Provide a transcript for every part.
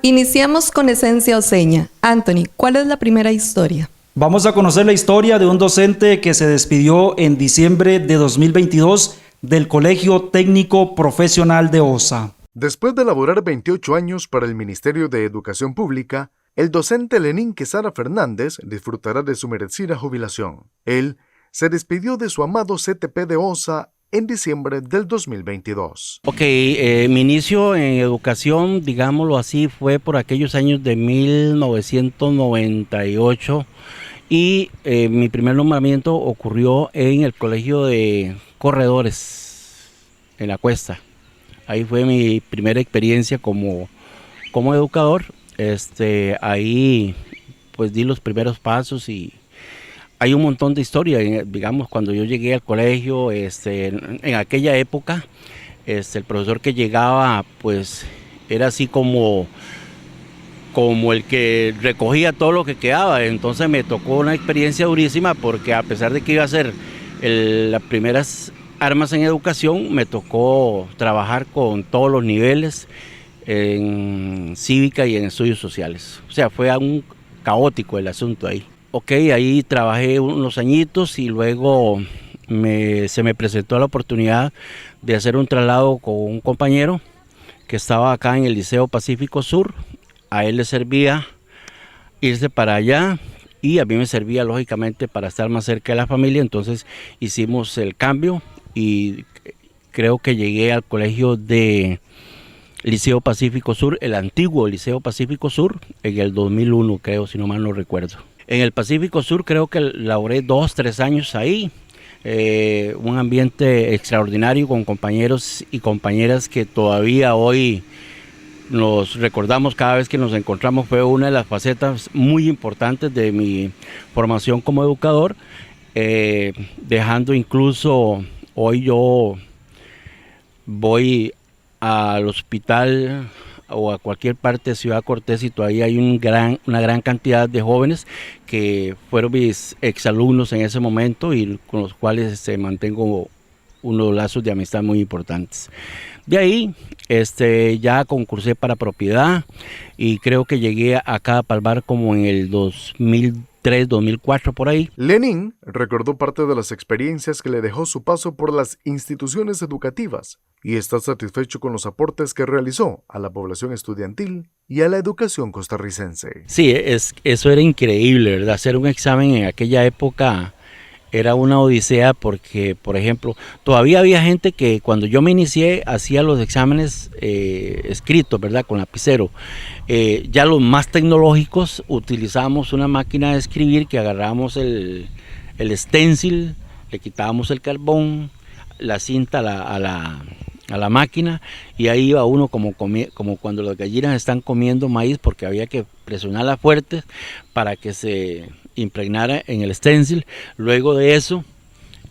Iniciamos con Esencia Oseña. Anthony, ¿cuál es la primera historia? Vamos a conocer la historia de un docente que se despidió en diciembre de 2022 del Colegio Técnico Profesional de Osa. Después de laborar 28 años para el Ministerio de Educación Pública, el docente Lenín Quesada Fernández disfrutará de su merecida jubilación. Él se despidió de su amado CTP de Osa en diciembre del 2022. Mi inicio en educación, digámoslo así, fue por aquellos años de 1998 y mi primer nombramiento ocurrió en el Colegio de Corredores, en La Cuesta. Ahí fue mi primera experiencia como educador. Ahí pues di los primeros pasos y hay un montón de historia. Digamos, cuando yo llegué al colegio, en aquella época, el profesor que llegaba pues era así como el que recogía todo lo que quedaba. Entonces me tocó una experiencia durísima porque a pesar de que iba a ser las primeras armas en educación, me tocó trabajar con todos los niveles en cívica y en estudios sociales. O sea, fue un caótico el asunto ahí. Ahí trabajé unos añitos y luego se me presentó la oportunidad de hacer un traslado con un compañero que estaba acá en el Liceo Pacífico Sur. A él le servía irse para allá y a mí me servía lógicamente para estar más cerca de la familia. Entonces hicimos el cambio y creo que llegué al colegio de Liceo Pacífico Sur, el antiguo Liceo Pacífico Sur, en el 2001, creo, si no mal no recuerdo. En el Pacífico Sur creo que laboré 2-3 años ahí, un ambiente extraordinario con compañeros y compañeras que todavía hoy nos recordamos cada vez que nos encontramos. Fue una de las facetas muy importantes de mi formación como educador, dejando incluso, hoy yo voy al hospital o a cualquier parte de Ciudad Cortés y todavía hay una gran cantidad de jóvenes que fueron mis exalumnos en ese momento y con los cuales mantengo unos lazos de amistad muy importantes. De ahí ya concursé para propiedad y creo que llegué acá a Palmar como en el 2003-2004 por ahí. Lenín recordó parte de las experiencias que le dejó su paso por las instituciones educativas y está satisfecho con los aportes que realizó a la población estudiantil y a la educación costarricense. Sí, eso era increíble, ¿verdad? Hacer un examen en aquella época era una odisea porque, por ejemplo, todavía había gente que cuando yo me inicié hacía los exámenes escritos, ¿verdad? Con lapicero. Ya los más tecnológicos utilizábamos una máquina de escribir que agarrábamos el stencil, le quitábamos el carbón, la cinta a la máquina y ahí iba uno como cuando las gallinas están comiendo maíz, porque había que presionarla fuerte para que se impregnara en el stencil. Luego de eso,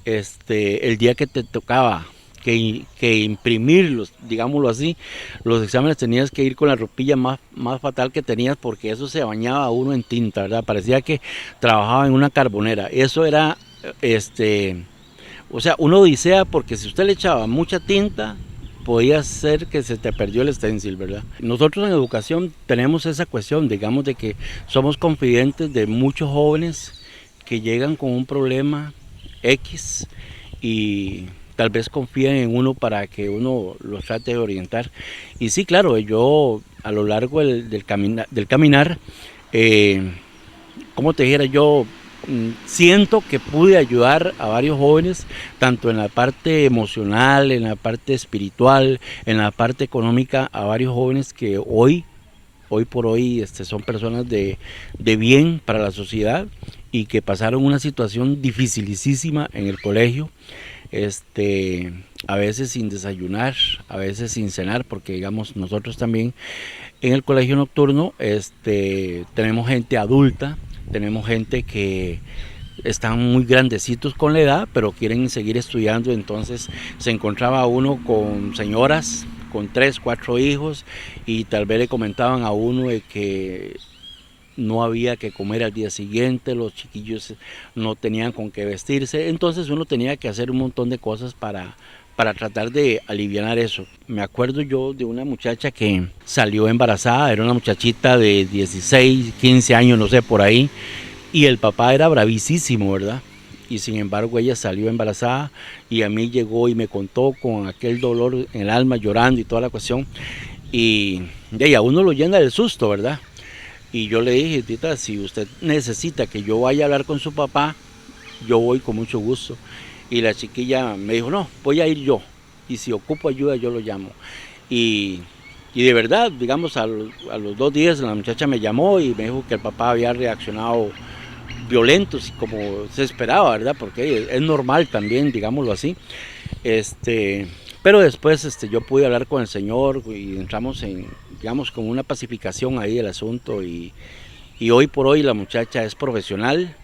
el día que te tocaba que imprimirlos, digámoslo así, los exámenes tenías que ir con la ropilla más fatal que tenías, porque eso se bañaba uno en tinta, ¿verdad? Parecía que trabajaba en una carbonera. Eso era, o sea, una odisea, porque si usted le echaba mucha tinta, podía ser que se te perdió el stencil, ¿verdad? Nosotros en educación tenemos esa cuestión, digamos, de que somos confidentes de muchos jóvenes que llegan con un problema X y tal vez confían en uno para que uno los trate de orientar. Y sí, claro, yo a lo largo del caminar, como te dijera, yo siento que pude ayudar a varios jóvenes, tanto en la parte emocional, en la parte espiritual, en la parte económica, a varios jóvenes que hoy por hoy son personas de bien para la sociedad y que pasaron una situación dificilísima en el colegio, a veces sin desayunar, a veces sin cenar, porque digamos nosotros también en el colegio nocturno tenemos gente adulta, tenemos gente que están muy grandecitos con la edad, pero quieren seguir estudiando. Entonces se encontraba uno con señoras con 3, 4 hijos y tal vez le comentaban a uno de que no había que comer al día siguiente, los chiquillos no tenían con qué vestirse, entonces uno tenía que hacer un montón de cosas para para tratar de aliviar eso. Me acuerdo yo de una muchacha que salió embarazada, era una muchachita de 16, 15 años, no sé, por ahí, y el papá era bravísimo, ¿verdad? Y sin embargo ella salió embarazada y a mí llegó y me contó con aquel dolor en el alma, llorando y toda la cuestión, y a uno lo llena del susto, ¿verdad? Y yo le dije, tita, si usted necesita que yo vaya a hablar con su papá, yo voy con mucho gusto. Y la chiquilla me dijo, no, voy a ir yo, y si ocupo ayuda yo lo llamo. Y de verdad, digamos, a los 2 días la muchacha me llamó y me dijo que el papá había reaccionado violento, como se esperaba, ¿verdad? Porque es normal también, digámoslo así. Pero después yo pude hablar con el señor y entramos en, digamos, como una pacificación ahí del asunto, y hoy por hoy la muchacha es profesional.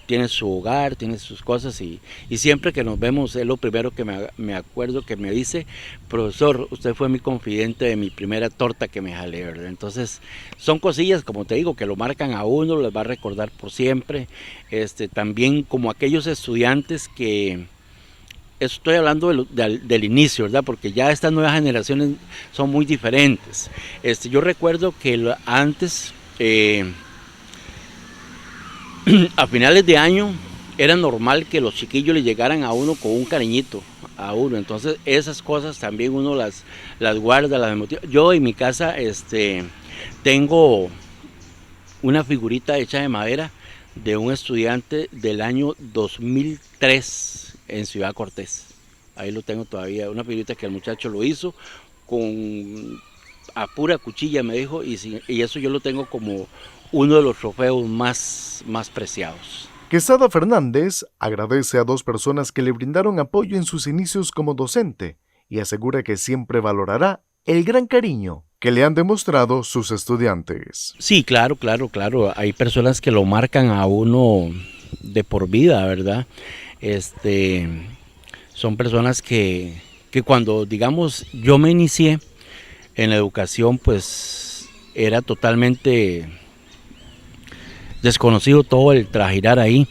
Tiene su hogar, tiene sus cosas, y siempre que nos vemos es lo primero que me acuerdo que me dice: profesor, usted fue mi confidente de mi primera torta que me jalé, ¿verdad? Entonces son cosillas, como te digo, que lo marcan a uno, les va a recordar por siempre. También como aquellos estudiantes que, estoy hablando del inicio, ¿verdad? Porque ya estas nuevas generaciones son muy diferentes. Yo recuerdo que antes, a finales de año era normal que los chiquillos le llegaran a uno con un cariñito a uno, entonces esas cosas también uno las guarda, las emotiva. Yo en mi casa tengo una figurita hecha de madera de un estudiante del año 2003 en Ciudad Cortés. Ahí lo tengo todavía, una figurita que el muchacho lo hizo a pura cuchilla, me dijo, y eso yo lo tengo como uno de los trofeos más preciados. Quesada Fernández agradece a 2 personas que le brindaron apoyo en sus inicios como docente y asegura que siempre valorará el gran cariño que le han demostrado sus estudiantes. Sí, claro. Hay personas que lo marcan a uno de por vida, ¿verdad? Son personas que cuando, digamos, yo me inicié en la educación, pues era totalmente desconocido todo el trajirar ahí.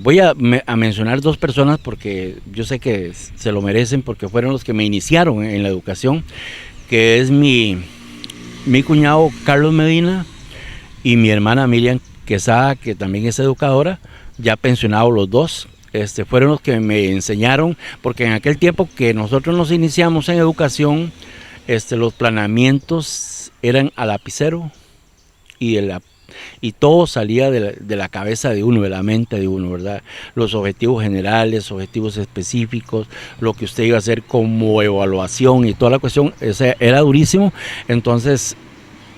Voy a mencionar 2 personas porque yo sé que se lo merecen, porque fueron los que me iniciaron en la educación, que es mi cuñado Carlos Medina y mi hermana Miriam Quesada, que también es educadora, ya pensionados los 2. Fueron los que me enseñaron, porque en aquel tiempo que nosotros nos iniciamos en educación, los planeamientos eran a lapicero y todo salía de la cabeza de uno, de la mente de uno, ¿verdad? Los objetivos generales, objetivos específicos, lo que usted iba a hacer como evaluación y toda la cuestión, era durísimo. Entonces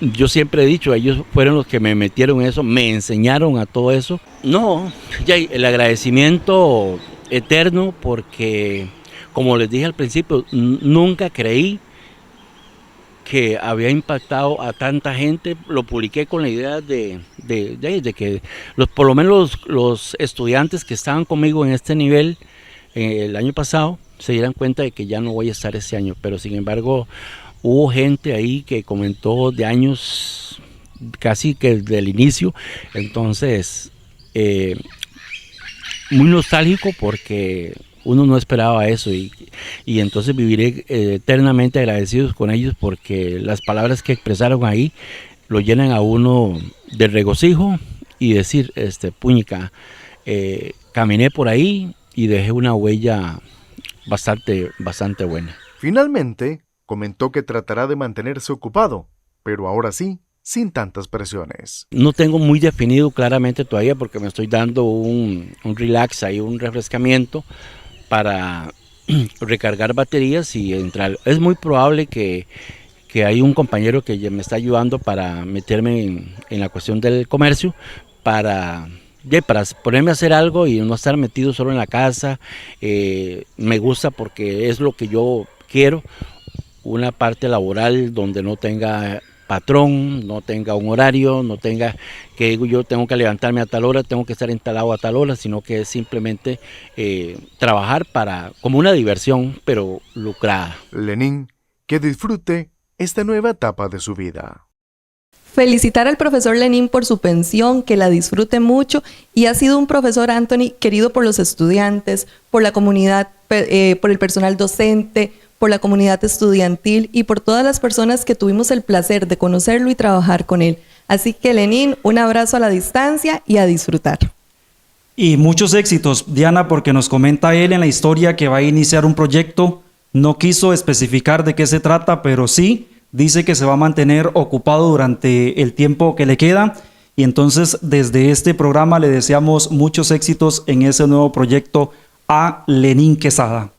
yo siempre he dicho, ellos fueron los que me metieron en eso, me enseñaron a todo eso. No, ya el agradecimiento eterno, porque como les dije al principio, nunca creí que había impactado a tanta gente. Lo publiqué con la idea de que por lo menos los estudiantes que estaban conmigo en este nivel el año pasado se dieran cuenta de que ya no voy a estar ese año, pero sin embargo hubo gente ahí que comentó de años, casi que desde el inicio. Entonces muy nostálgico, porque uno no esperaba eso, y entonces viviré eternamente agradecidos con ellos, porque las palabras que expresaron ahí lo llenan a uno de regocijo y decir, puñica, caminé por ahí y dejé una huella bastante buena. Finalmente, comentó que tratará de mantenerse ocupado, pero ahora sí, sin tantas presiones. No tengo muy definido claramente todavía, porque me estoy dando un relax ahí, un refrescamiento para recargar baterías y entrar. Es muy probable que hay un compañero que me está ayudando para meterme en la cuestión del comercio, para ponerme a hacer algo y no estar metido solo en la casa. Me gusta porque es lo que yo quiero, una parte laboral donde no tenga patrón, no tenga un horario, no tenga que digo yo tengo que levantarme a tal hora, tengo que estar instalado a tal hora, sino que es simplemente trabajar como una diversión, pero lucrada. Lenín, que disfrute esta nueva etapa de su vida. Felicitar al profesor Lenín por su pensión, que la disfrute mucho, y ha sido un profesor, Anthony, querido por los estudiantes, por la comunidad, por el personal docente, por la comunidad estudiantil y por todas las personas que tuvimos el placer de conocerlo y trabajar con él. Así que, Lenín, un abrazo a la distancia y a disfrutar. Y muchos éxitos, Diana, porque nos comenta él en la historia que va a iniciar un proyecto. No quiso especificar de qué se trata, pero sí dice que se va a mantener ocupado durante el tiempo que le queda. Y entonces, desde este programa le deseamos muchos éxitos en ese nuevo proyecto a Lenín Quesada.